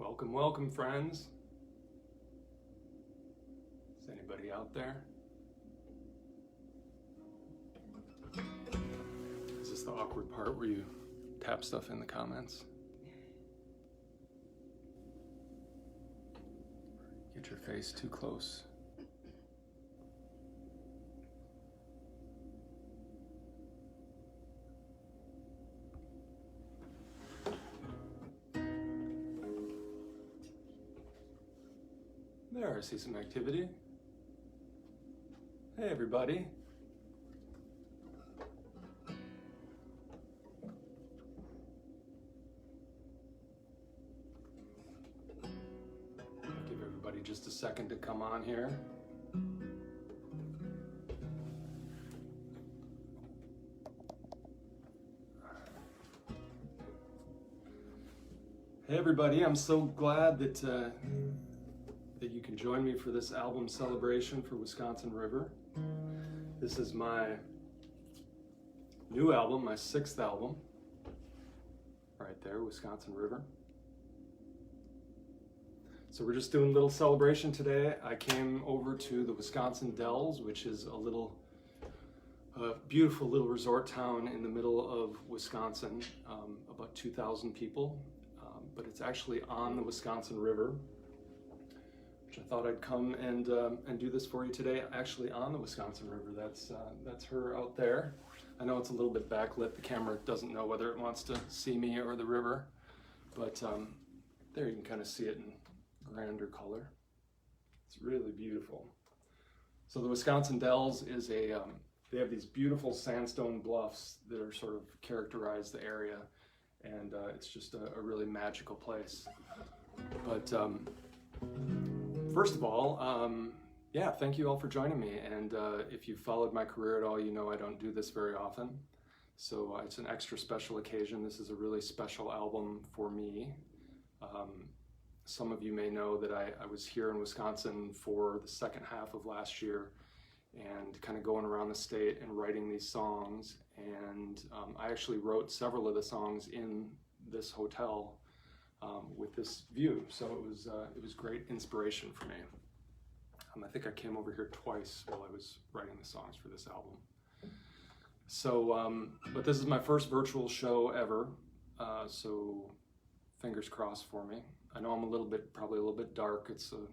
Welcome, welcome, friends. Is anybody out there? Is this the awkward part where you tap stuff in the comments? Get your face too close. There, I see some activity. Hey, everybody. I'll give everybody just a second to come on here. Hey, everybody. I'm so glad that you can join me for this album celebration for Wisconsin River. This is my new album, my 6th album, right there, Wisconsin River. So we're just doing a little celebration today. I came over to the Wisconsin Dells, which is a beautiful little resort town in the middle of Wisconsin, about 2,000 people, but it's actually on the Wisconsin River. I thought I'd come and do this for you today, actually on the Wisconsin River. That's her out there. I know it's a little bit backlit. The camera doesn't know whether it wants to see me or the river, but there you can kind of see it in grander color. It's really beautiful. So the Wisconsin Dells is they have these beautiful sandstone bluffs that are sort of characterize the area, and it's just a really magical place. But first of all, yeah, thank you all for joining me. And if you've followed my career at all, you know I don't do this very often. So it's an extra special occasion. This is a really special album for me. Some of you may know that I was here in Wisconsin for the second half of last year and kind of going around the state and writing these songs. And I actually wrote several of the songs in this hotel with this view, so it was great inspiration for me. I think I came over here twice while I was writing the songs for this album. So, but this is my first virtual show ever, so fingers crossed for me. I know I'm probably a little bit dark. It's gonna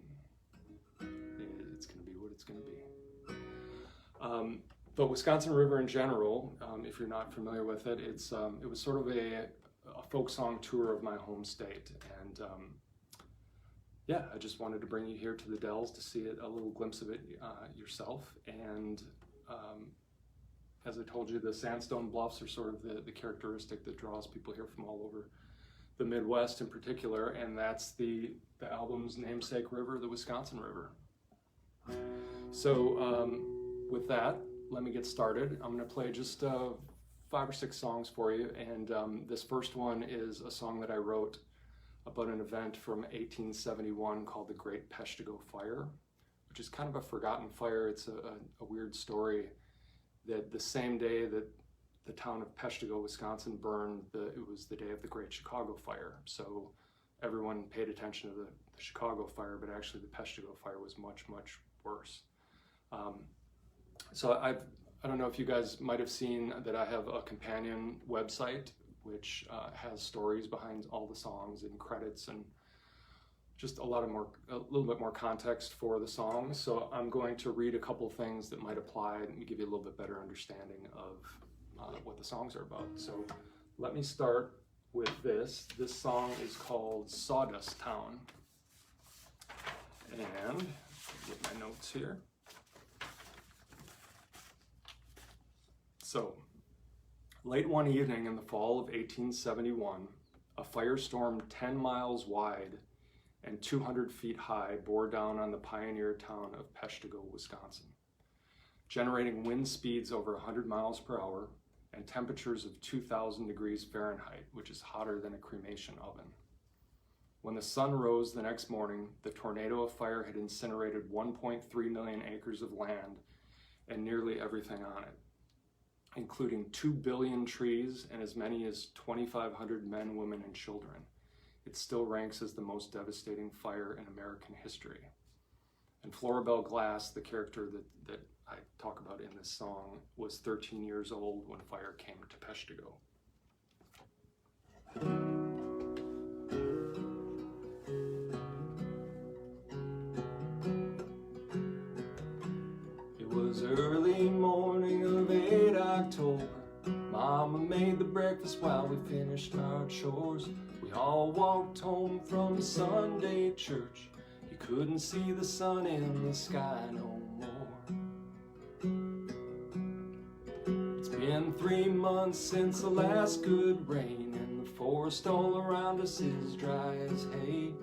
be what it's gonna be. But Wisconsin River in general, if you're not familiar with it, it was sort of a folk song tour of my home state, and yeah, I just wanted to bring you here to the Dells to see it, a little glimpse of it yourself. And as I told you, the sandstone bluffs are sort of the characteristic that draws people here from all over the Midwest in particular, and that's the album's namesake river, the Wisconsin River. So with that, let me get started. I'm going to play just 5 or 6 songs for you, and this first one is a song that I wrote about an event from 1871 called the Great Peshtigo Fire, which is kind of a forgotten fire. It's a weird story that the same day that the town of Peshtigo, Wisconsin burned, it was the day of the Great Chicago Fire. So everyone paid attention to the Chicago Fire, but actually the Peshtigo Fire was much, much worse. So I don't know if you guys might have seen that I have a companion website which has stories behind all the songs and credits and just a little bit more context for the songs. So I'm going to read a couple things that might apply and give you a little bit better understanding of what the songs are about. So let me start with this. This song is called Sawdust Town. And get my notes here. So, late one evening in the fall of 1871, a firestorm 10 miles wide and 200 feet high bore down on the pioneer town of Peshtigo, Wisconsin, generating wind speeds over 100 miles per hour and temperatures of 2,000 degrees Fahrenheit, which is hotter than a cremation oven. When the sun rose the next morning, the tornado of fire had incinerated 1.3 million acres of land and nearly everything on it, including 2 billion trees and as many as 2,500 men, women, and children. it still ranks as the most devastating fire in American history. And Floribel Glass, the character that I talk about in this song, was 13 years old when fire came to Peshtigo. It was early morning of 8 October. Mama made the breakfast while we finished our chores. We all walked home from Sunday church. You couldn't see the sun in the sky no more. It's been 3 months since the last good rain, and the forest all around us is dry as hay.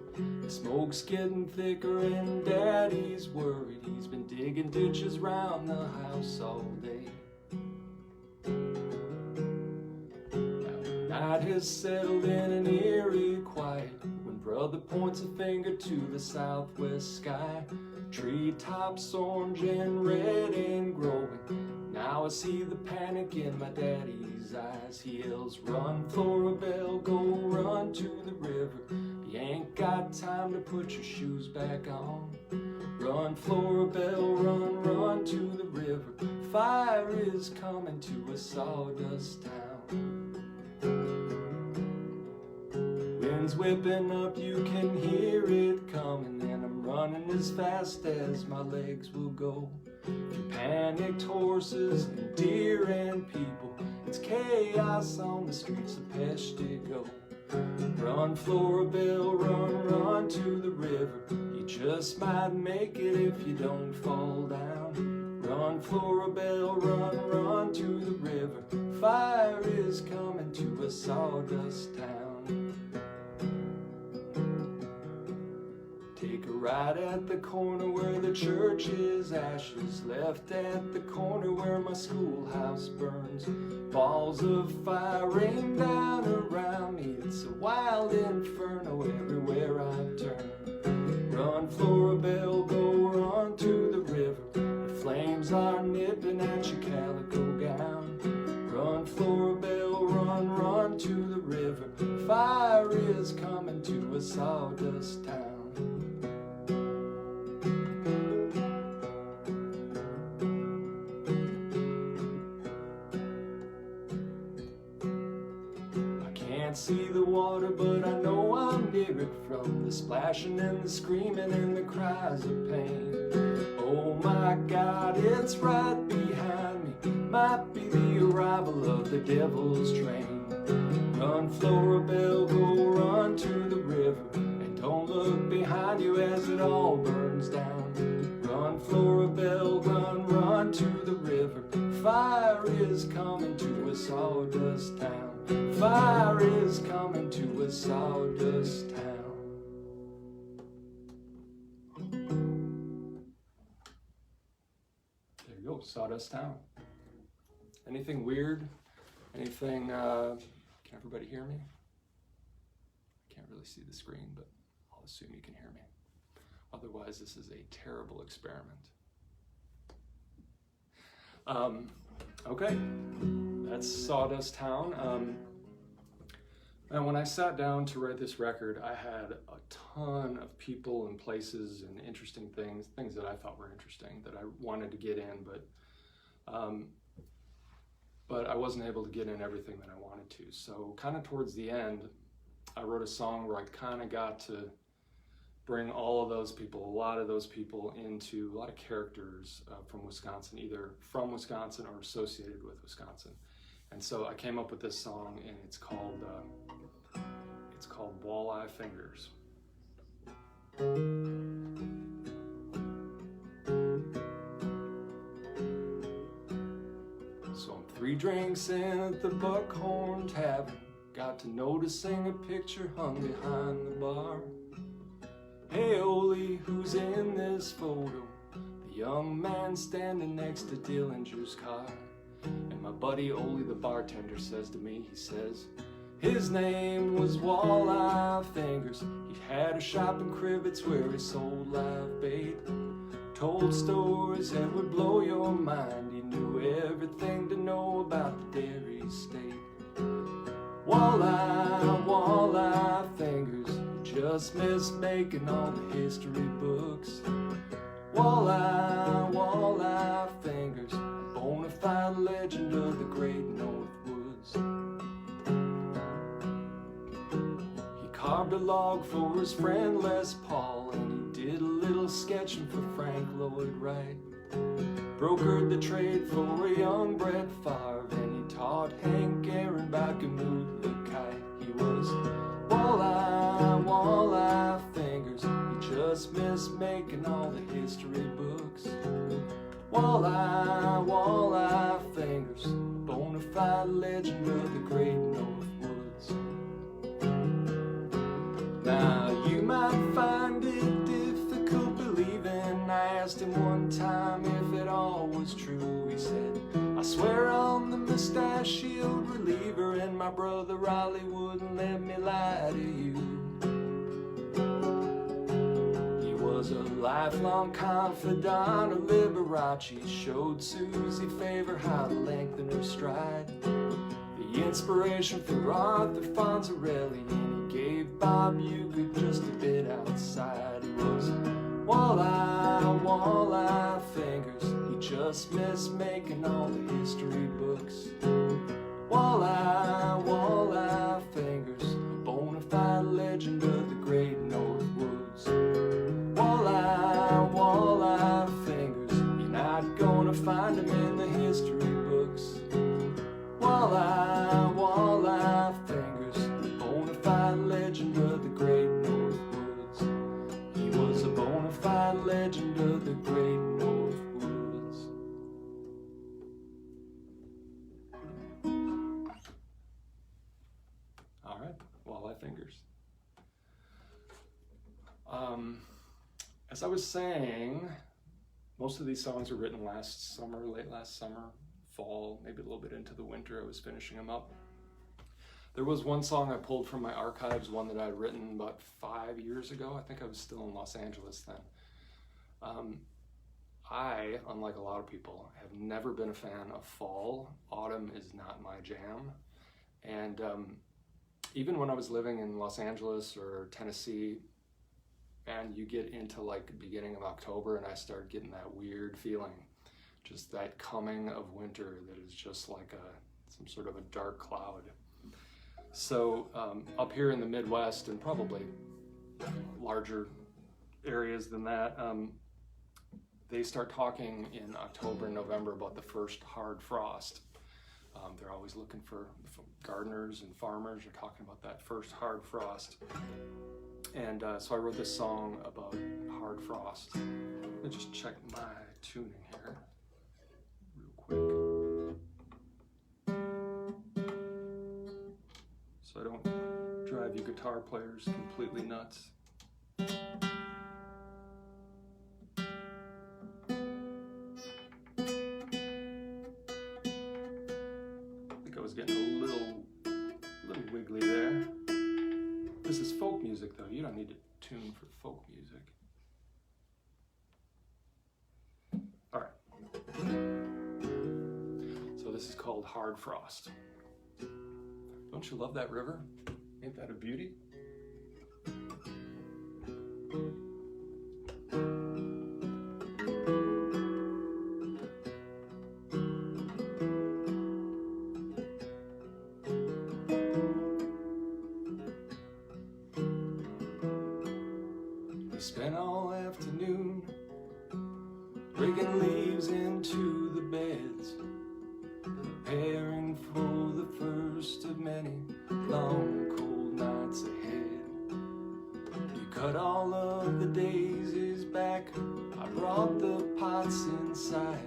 The smoke's getting thicker and Daddy's worried. He's been digging ditches round the house all day. Night has settled in an eerie quiet when Brother points a finger to the southwest sky. Treetops orange and red and growing. Now I see the panic in my daddy's eyes. He yells, "Run, Floribel, go run to the river. You ain't got time to put your shoes back on. Run, Floribel, run, run to the river. Fire is coming to a sawdust town." Wind's whipping up, you can hear it coming, and I'm running as fast as my legs will go. Through panicked horses and deer and people, it's chaos on the streets of Peshtigo. Run, Floribel, run, run to the river. You just might make it if you don't fall down. Run, Floribel, run, run to the river. Fire is coming to a sawdust town. Take a ride at the corner where the church is ashes, left at the corner where my schoolhouse burns. Balls of fire rain down around me. It's a wild inferno everywhere I turn. Run, Floribel, go run to the river. The flames are nipping at your calico gown. Run, Floribel, run, run to the river. Fire is coming to a sawdust town. See the water, but I know I'm near it from the splashing and the screaming and the cries of pain. Oh my God, it's right behind me. Might be the arrival of the devil's train. Run, Floribel, go run to the river, and don't look behind you as it all burns down. Run, Floribel, run, run to the river. Fire is coming to a sawdust town. Fire is coming to a sawdust town. There you go, sawdust town. Anything weird? Anything, can everybody hear me? I can't really see the screen, but I'll assume you can hear me. Otherwise, this is a terrible experiment. Okay, that's Sawdust Town. And when I sat down to write this record, I had a ton of people and places and interesting things that I thought were interesting that I wanted to get in, but I wasn't able to get in everything that I wanted to. So kind of towards the end, I wrote a song where I kind of got to bring all of those people, a lot of those people, into a lot of characters from Wisconsin, either from Wisconsin or associated with Wisconsin. And so I came up with this song, and it's called Walleye Fingers. So I'm 3 drinks in at the Buckhorn Tavern, got to noticing a picture hung behind the bar. Hey Oli, who's in this photo? The young man standing next to Dillinger's car. And my buddy Oli, the bartender, says to me, he says, his name was Walleye Fingers. He had a shop in Crivets where he sold live bait. Told stories that would blow your mind. He knew everything to know about the dairy state. Walleye, Walleye Fingers, just missed making all the history books. Walleye, Walleye Fingers, a bona fide legend of the great North Woods. He carved a log for his friend Les Paul, and he did a little sketching for Frank Lloyd Wright. Brokered the trade for a young Brett Favre, and he taught Hank Aaron about Gamut the Kite. He was Walleye, Walleye Fingers, he just missed making all the history books. Walleye, Walleye Fingers, a bona fide legend of the great North Woods. Now you might find it difficult believing, I asked him one time if it all was true. He said, I swear on the mustachioed reliever, and my brother Riley wouldn't let me lie to you. He was a lifelong confidant of Liberace, showed Susie Favor how to lengthen her stride. The inspiration for Arthur Fonzarelli, and he gave Bob Euchre just a bit outside. He was Walleye, Walleye Fingers, he just missed making all the history books. Walleye, Walleye Fingers, a bona fide legend of the great North Woods. Walleye, Walleye Fingers, you're not gonna find him in the history books. Walleye, Walleye Fingers, a bona fide legend of the great North Woods. He was a bona fide legend of the great North Woods. All right, Walleye Fingers. As I was saying, most of these songs were written last summer, late last summer, fall, maybe a little bit into the winter. I was finishing them up. There was one song I pulled from my archives, one that I'd written about 5 years ago. I think I was still in Los Angeles then. I, unlike a lot of people, have never been a fan of fall. Autumn is not my jam. And even when I was living in Los Angeles or Tennessee, and you get into like the beginning of October and I start getting that weird feeling, just that coming of winter that is just like some sort of a dark cloud. So up here in the Midwest, and probably larger areas than that, they start talking in October and November about the first hard frost. They're always looking for gardeners and farmers are talking about that first hard frost. And so I wrote this song about hard frost. Let me just check my tuning here real quick, so I don't drive you guitar players completely nuts. Getting a little wiggly there. This is folk music though, you don't need to tune for folk music. Alright. So this is called Hard Frost. Don't you love that river? Ain't that a beauty? Spent all afternoon breaking leaves into the beds, preparing for the first of many long cold nights ahead. You cut all of the daisies back, I brought the pots inside.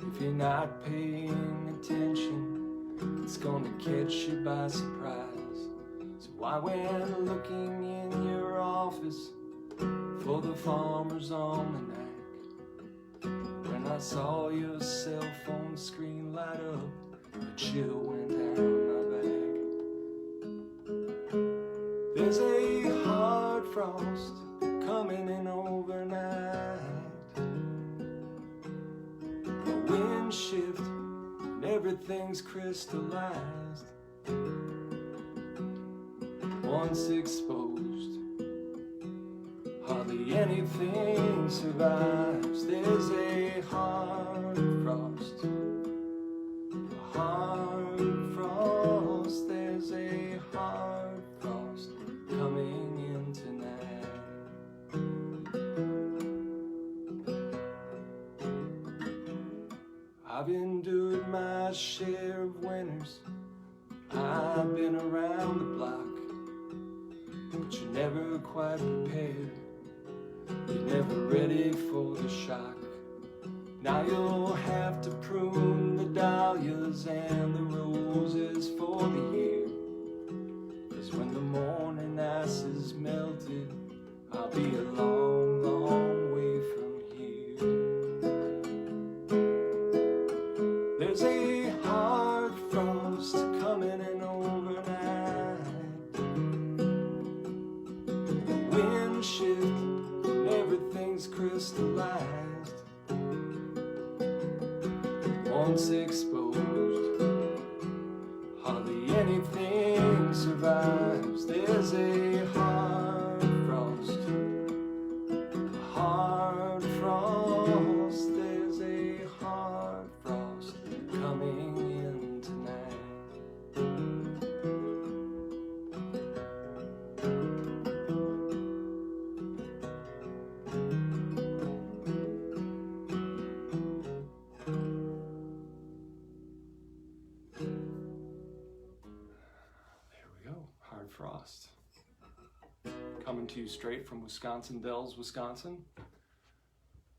If you're not paying attention, it's gonna catch you by surprise. So I went looking in your office for the Farmer's Almanac. When I saw your cell phone screen light up, a chill went down my back. There's a hard frost coming in overnight. A wind shift and everything's crystallized. once exposed, hardly anything survives. There's a hard frost, a hard frost. There's a hard frost coming in tonight. I've endured my share of winters, I've been around the block, but you're never quite prepared, you're never ready for the shock. Now you'll have to prune the dahlias and the roses for the year, 'cause when the morning ice is melted, I'll be a long, long way from here. There's a hard frost coming in overnight, the wind shift and everything's crystallized. Once exposed, hardly anything survives. There's a hard frost, a hard frost. There's a hard frost coming in tonight. There we go, Hard Frost. Coming to you straight from Wisconsin Dells, Wisconsin,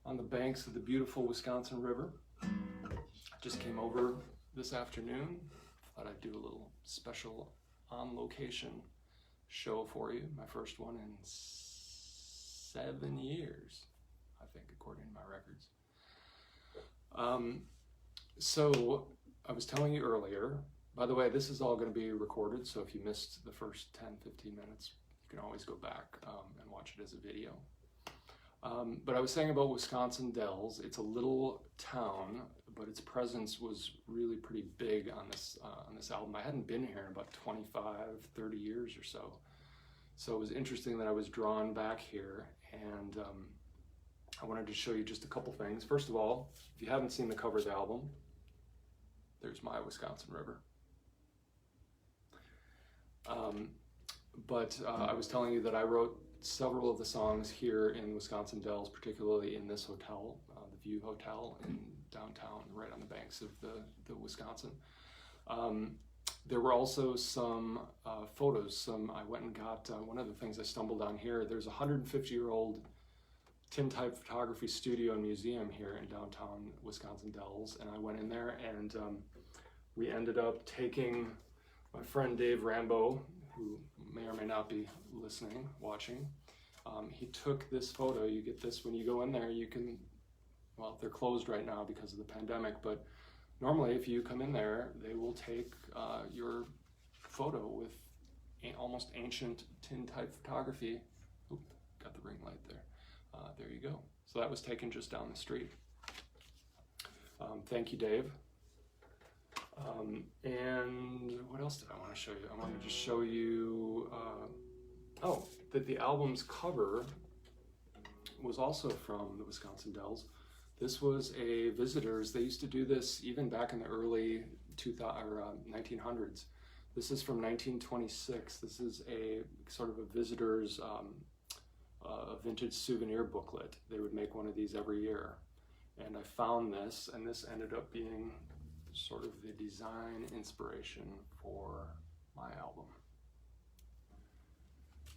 on the banks of the beautiful Wisconsin River. I just came over this afternoon. Thought I'd do a little special on-location show for you. My first one in 7 years, I think, according to my records. So I was telling you earlier, by the way, this is all going to be recorded, so if you missed the first 10-15 minutes, you can always go back and watch it as a video. But I was saying about Wisconsin Dells, it's a little town, but its presence was really pretty big on this album. I hadn't been here in about 25-30 years or so. So it was interesting that I was drawn back here, and I wanted to show you just a couple things. First of all, if you haven't seen the cover of the album, there's my Wisconsin River. I was telling you that I wrote several of the songs here in Wisconsin Dells, particularly in this hotel, the View Hotel in downtown, right on the banks of the Wisconsin. There were also some photos. I went and got, one of the things I stumbled on here, there's a 150-year-old tintype photography studio and museum here in downtown Wisconsin Dells, and I went in there and we ended up taking my friend Dave Rambo, who may or may not be listening, watching. He took this photo. You get this when you go in there. You can, well, they're closed right now because of the pandemic, but normally if you come in there, they will take your photo with almost ancient tintype photography. Oop, got the ring light there. There you go. So that was taken just down the street. Thank you, Dave. And what else did I want to show you? I wanted to show you, that the album's cover was also from the Wisconsin Dells. This was a visitor's. They used to do this even back in the early 1900s. This is from 1926. This is a sort of a visitor's a vintage souvenir booklet. They would make one of these every year. And I found this, and this ended up being sort of the design inspiration for my album.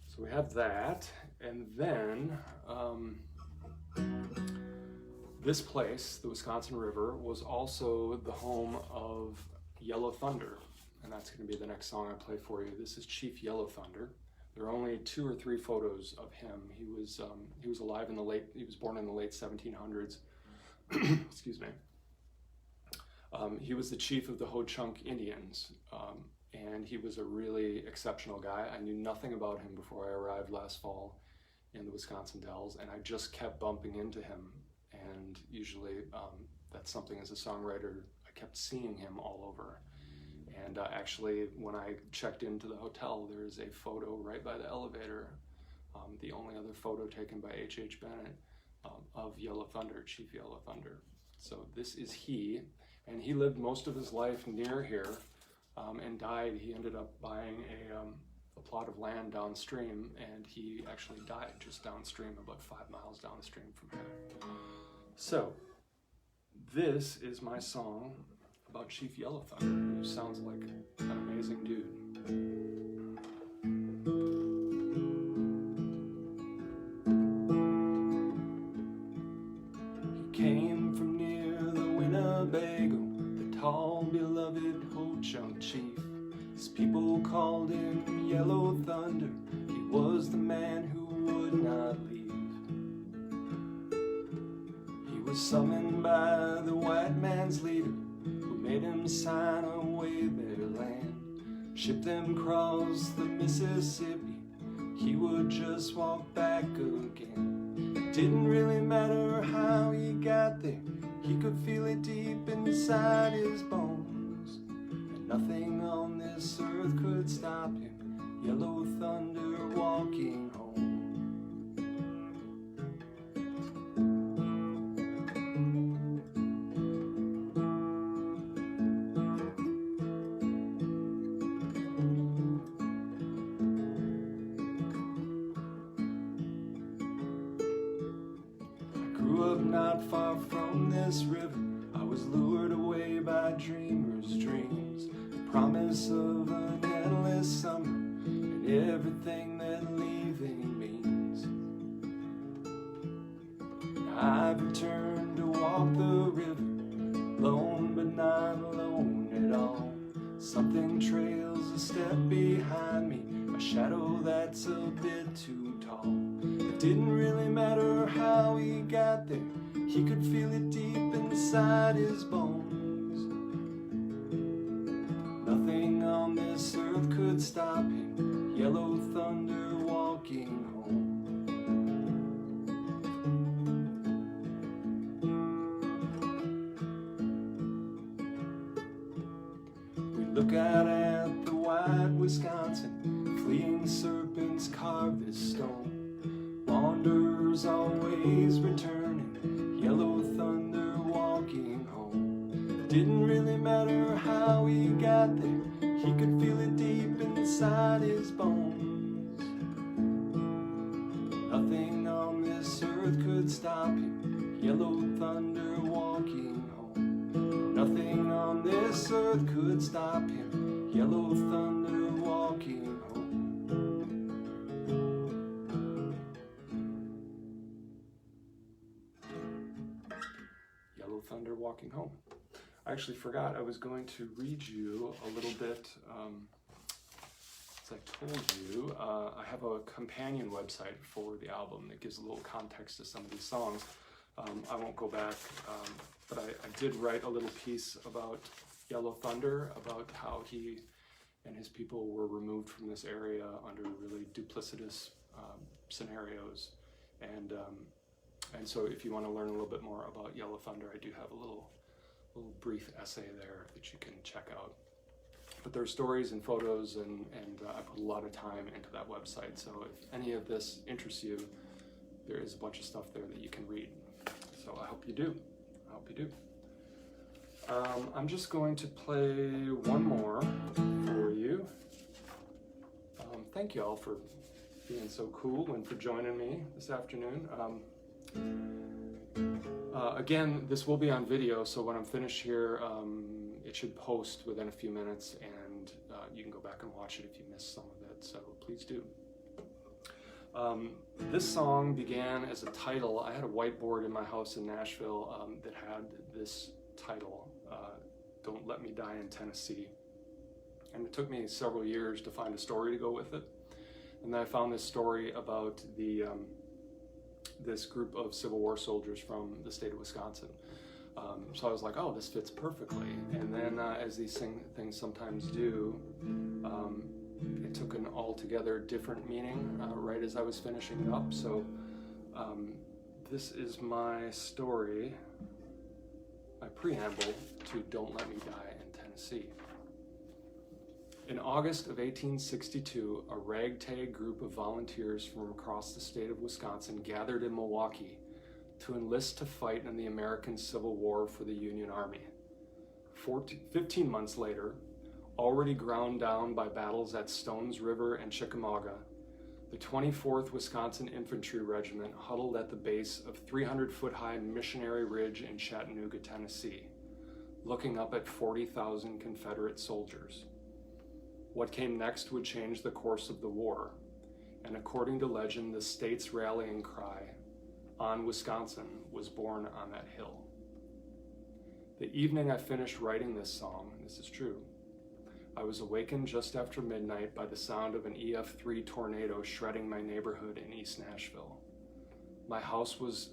So we have that, and then this place, the Wisconsin River, was also the home of Yellow Thunder, and that's going to be the next song I play for you. This is Chief Yellow Thunder. There are only 2 or 3 photos of him. He was alive in he was born in the late 1700s. Excuse me. He was the chief of the Ho-Chunk Indians, and he was a really exceptional guy. I knew nothing about him before I arrived last fall in the Wisconsin Dells, and I just kept bumping into him. And usually that's something as a songwriter, I kept seeing him all over. And actually, when I checked into the hotel, there's a photo right by the elevator, the only other photo taken by H.H. Bennett of Yellow Thunder, Chief Yellow Thunder. So this is he, and he lived most of his life near here and died. He ended up buying a plot of land downstream, and he actually died just downstream, about 5 miles downstream from here. So this is my song about Chief Yellow Thunder, who sounds like an amazing dude. He came from near the Winnebago, the tall, beloved Ho-Chunk chief. His people called him Yellow Thunder. He was the man who would not leave. He was summoned by the white man's leader, made him sign away their land, shipped them across the Mississippi. He would just walk back again. It didn't really matter how he got there, he could feel it deep inside his bones, and nothing on this earth could stop him, Yellow Thunder walking home. Grew up not far from this river. I was lured away by dreamers' dreams, the promise of an endless summer and everything that leaving means. Now I've returned to walk the river, alone but not alone at all. Something trails a step behind me, a shadow that's a bit too tall. It didn't really matter how he got there, he could feel it deep inside his bones. Nothing on this earth could stop him, Yellow Thunder walking home. We look out at the wide Wisconsin, fleeing serpents carve this stone. Wanderers always returning, Yellow Thunder walking home. Didn't really matter how he got there, he could feel it deep inside his bones. Nothing on this earth could stop him, Yellow Thunder walking home. Nothing on this earth could stop him, Yellow Thunder walking home. Yellow Thunder walking home. I actually forgot I was going to read you a little bit, as I told you, I have a companion website for the album that gives a little context to some of these songs. I won't go back, but I did write a little piece about Yellow Thunder, about how he and his people were removed from this area under really duplicitous scenarios. And so if you want to learn a little bit more about Yellow Thunder, I do have a little brief essay there that you can check out. But there are stories and photos, and I put a lot of time into that website. So if any of this interests you, there is a bunch of stuff there that you can read. So I hope you do. I hope you do. I'm just going to play one more for you. Thank you all for being so cool and for joining me this afternoon. Again, this will be on video, so when I'm finished here, it should post within a few minutes, and you can go back and watch it if you missed some of it, so please do. This song began as a title. I had a whiteboard in my house in Nashville that had this title, Don't Let Me Die in Tennessee. And it took me several years to find a story to go with it. And then I found this story about this group of Civil War soldiers from the state of Wisconsin. So I was like, oh, this fits perfectly. And then as these things sometimes do, it took an altogether different meaning right as I was finishing it up. So this is my story, my preamble to Don't Let Me Die in Tennessee. In August of 1862, a ragtag group of volunteers from across the state of Wisconsin gathered in Milwaukee to enlist to fight in the American Civil War for the Union Army. 15 months later, already ground down by battles at Stones River and Chickamauga, the 24th Wisconsin Infantry Regiment huddled at the base of 300-foot-high Missionary Ridge in Chattanooga, Tennessee, looking up at 40,000 Confederate soldiers. What came next would change the course of the war, and according to legend, the state's rallying cry, "On Wisconsin," was born on that hill. The evening I finished writing this song, this is true, I was awakened just after midnight by the sound of an EF3 tornado shredding my neighborhood in East Nashville. My house was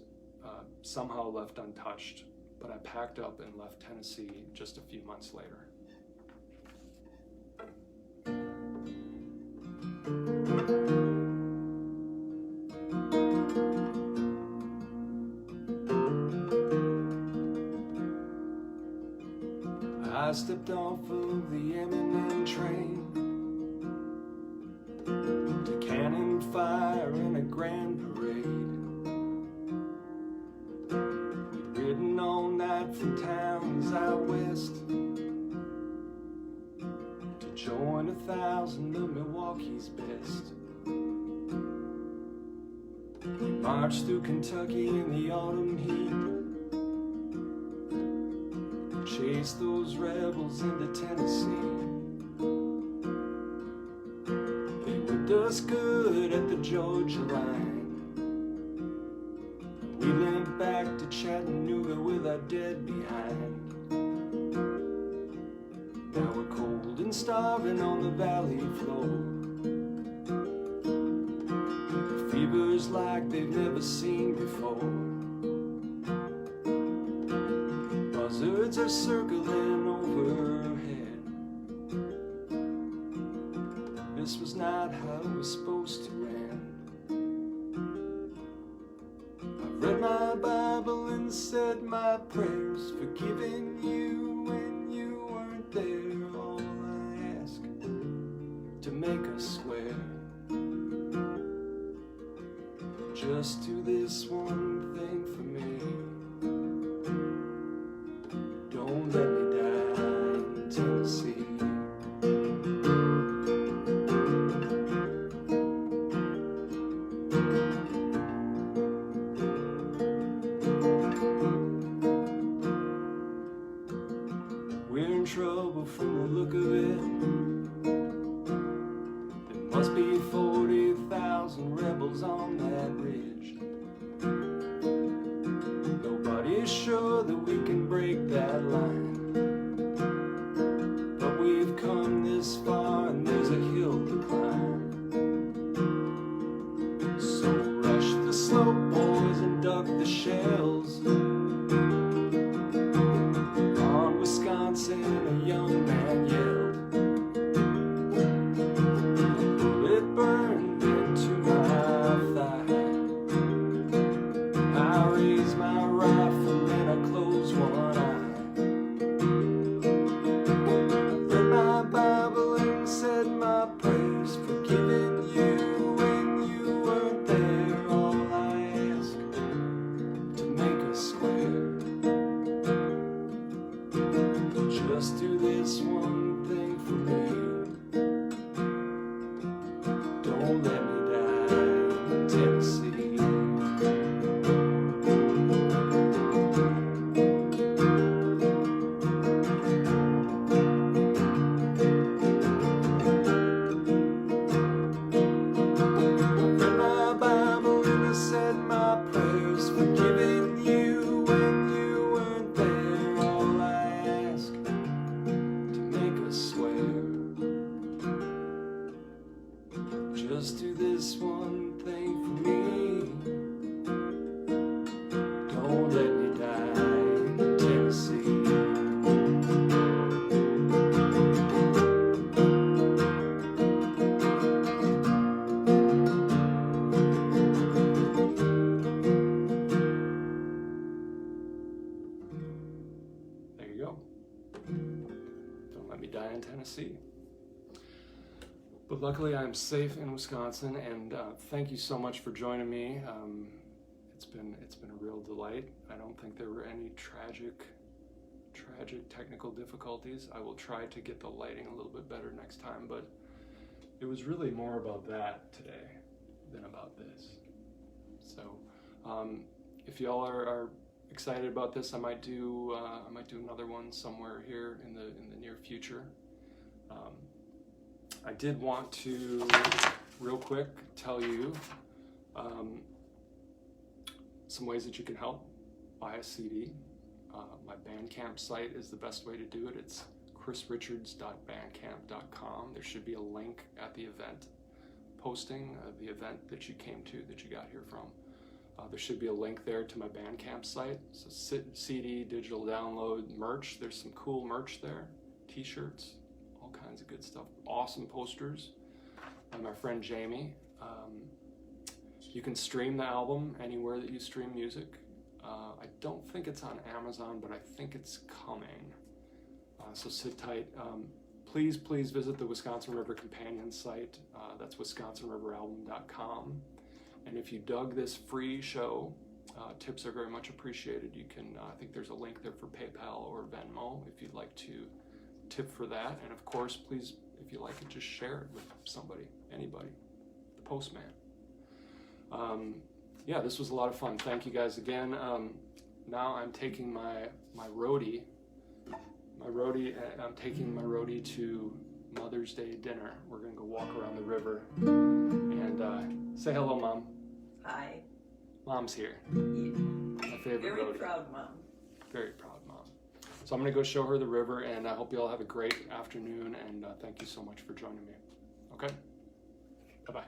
somehow left untouched, but I packed up and left Tennessee just a few months later. I stepped off of the M&M train to cannon fire in a grand parade. We'd ridden all night from towns out west to join 1,000 of Milwaukee's best. We marched through Kentucky in the autumn heat, chased those rebels into Tennessee. They whipped us good at the Georgia line. We limped back to Chattanooga with our dead behind. Now we're cold and starving on the valley floor. The fever's like they've never seen before. Buzzards are circling overhead. This was not how it was supposed to end. I've read my Bible and said my prayers, forgiving you when you weren't there. All I ask to make us swear, just do this one thing for me. Don't let me die in Tennessee. We're in trouble from the look of it. There must be 40,000 rebels on that ridge. Nobody's sure that we can break that line, but we've come this far and there's a hill to climb. So rush the slope, boys, and duck the shells. On Wisconsin, a young man yelled. A bullet burned into my thigh. I raised my rifle and I closed one eye. I read my Bible and said my prayers, forgiving you when you weren't there. All I ask to make us square, just do this one thing for me. Don't let me die in Tennessee. Just do this one thing for me. Don't let me die in Tennessee. There you go. Don't let me die in Tennessee. But luckily I'm safe in Wisconsin, and thank you so much for joining me. It's been a real delight. I don't think there were any tragic technical difficulties. I will try to get the lighting a little bit better next time, but it was really more about that today than about this. So if y'all are excited about this, I might do another one somewhere here in the near future. I did want to real quick tell you some ways that you can help. Buy a CD. My Bandcamp site is the best way to do it. It's chrisrichards.bandcamp.com. There should be a link at the event posting, the event that you came to, that you got here from. There should be a link there to my Bandcamp site. So CD, digital download, merch. There's some cool merch there. T-shirts, all kinds of good stuff. Awesome posters by my friend Jamie. You can stream the album anywhere that you stream music. I don't think it's on Amazon, but I think it's coming. So sit tight. Please visit the Wisconsin River Companion site. That's wisconsinriveralbum.com. And if you dug this free show, tips are very much appreciated. You can, I think there's a link there for PayPal or Venmo if you'd like to tip for that. And of course, please, if you like it, just share it with somebody, anybody, the postman. Yeah, this was a lot of fun. Thank you guys again. Now I'm taking my roadie. I'm taking my roadie to Mother's Day dinner. We're gonna go walk around the river and say hello, Mom. Hi. Mom's here. My favorite Very roadie. proud mom. Very proud mom. So I'm gonna go show her the river, and I hope you all have a great afternoon. And thank you so much for joining me. Okay. Bye bye.